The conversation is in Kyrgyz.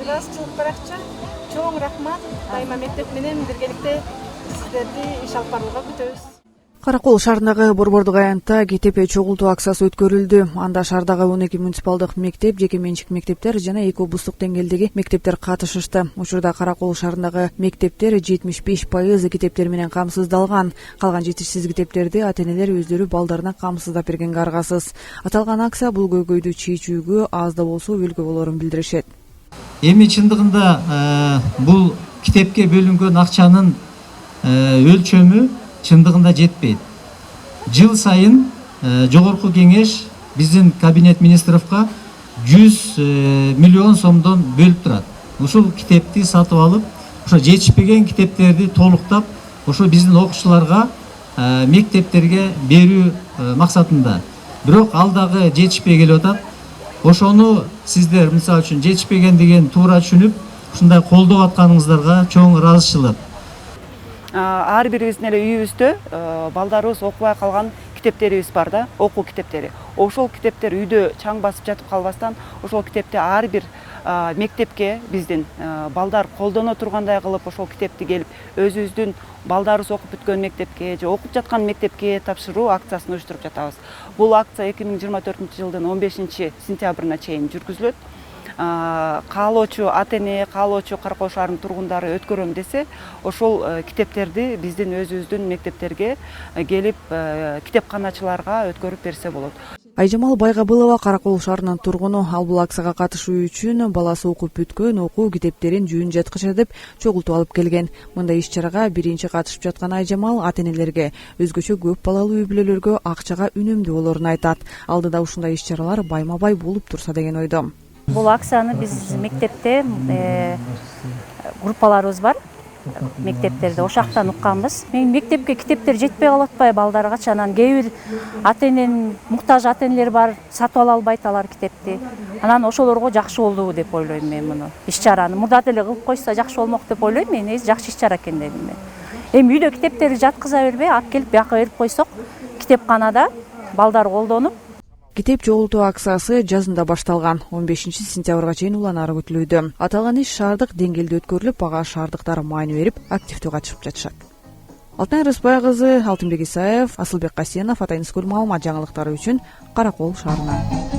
ыраазычылык баракчы. Чоң рахмат. Дайыма мектеп менен биргеликте сиздерди иш алып барууга күтөбүз. Каракол шаарындагы Борбордук аянтта КТП чогултуу акциясы өткөрүлдү. Анда шаардагы 12 муниципалдык мектеп, жеке менчик мектептер жана 2 облустук деңгээлдеги мектептер катышышты. Учурда Каракол шаарындагы мектептер 75% китептер менен камсыздалган. Калган жетишсиз китептерди ата-энелер өздөрү балдарына камсыздап бергенге аргасыз. Аталган акция бул көйгөйдү чечүүгө аз да болсо үлгү болорун билдиришет. Эми чындыгында бул китепке бөлүнгөн акчанын өлчөмү чындыгында жетпейт. Жыл сайын жогорку кеңеш биздин кабинет министровка 100 миллион сомдон бөлүп турат. Ушул китепти сатып алып, ошо жетишпеген китептерди толуктап, ошо биздин окуучуларга мектептерге берүү максатында. Бирок ал дагы жетишпей келип атат. Ошону сиздер мисалы үчүн жетишпеген деген туура түшүнүп, ушундай колдоп атканыңыздарга чоң ыраазычылык. Ар бирибиздин эле үйүбүздө балдарыбыз окубай калган китептерибиз бар да, окуу китептери. Ошол китептер үйдө чаң басып жатып калбастан, ошол китепти ар бир мектепке биздин балдар колдоно тургандай кылып ошол китепти келип өзүбүздүн балдарыбыз окуп бүткөн мектепке же окуп жаткан мектепке тапшыруу акциясын уюштуруп жатабыз. Бул акция 2024-жылдын 15-сентябрына чейин жүргүзүлөт. Каалоочу ата-эне, каалоочу Каракол шаарынын тургундары өткөрөм десе, ошол китептерди биздин өзүбүздүн мектептерге келип китепканачыларга өткөрүп берсе болот. Айжамал Байгабылова Каракол шаарынын тургуну. Ал бул акцияга катышуу үчүн баласы окуп бүткөн окуу китептерин жуун жаткыча деп чогултуп алып келген. Мындай иш-чарага биринчи катышып жаткан Айжамал ата-энелерге, өзгөчө көп балалуу үй бүлөлөргө акчага үнөмдүү болорун айтат. Алдыда ушундай иш-чаралар байма-бай болуп турса деген ойдо. Бул акцияны биз мектепте группаларыбыз бар. Мектептерде ошактан укканбыз. Мен мектепке китептер жетпей калып атпайбы балдарга, анан кээ бир ата-эненин муктаж ата-энелер бар, сатып ала албайт алар китепти. Анан ошолорго жакшы болду деп ойлойм мен муну. Иш-чараны мурда деле кылып койсо жакшы болмок деп ойлойм мен. Жакшы иш-чара экен дедим мен. Эми үйдө китептерди жаткыза бербей, алып келип бияка берип койсок, китепканада балдар колдонуп. Китеп чогултуу акциясы жазында башталган. 15-сентябрга чейин уланары күтүлүүдө. Аталган иш шаардык деңгээлде өткөрүлүп, ага шаардыктар маани берип, активдүү катышып жатышат. Алтынай Рыспай кызы, Алтынбек Исаев, Асылбек Касенов, Атайын Скул маалымат жаңылыктары үчүн Каракол шаарынан.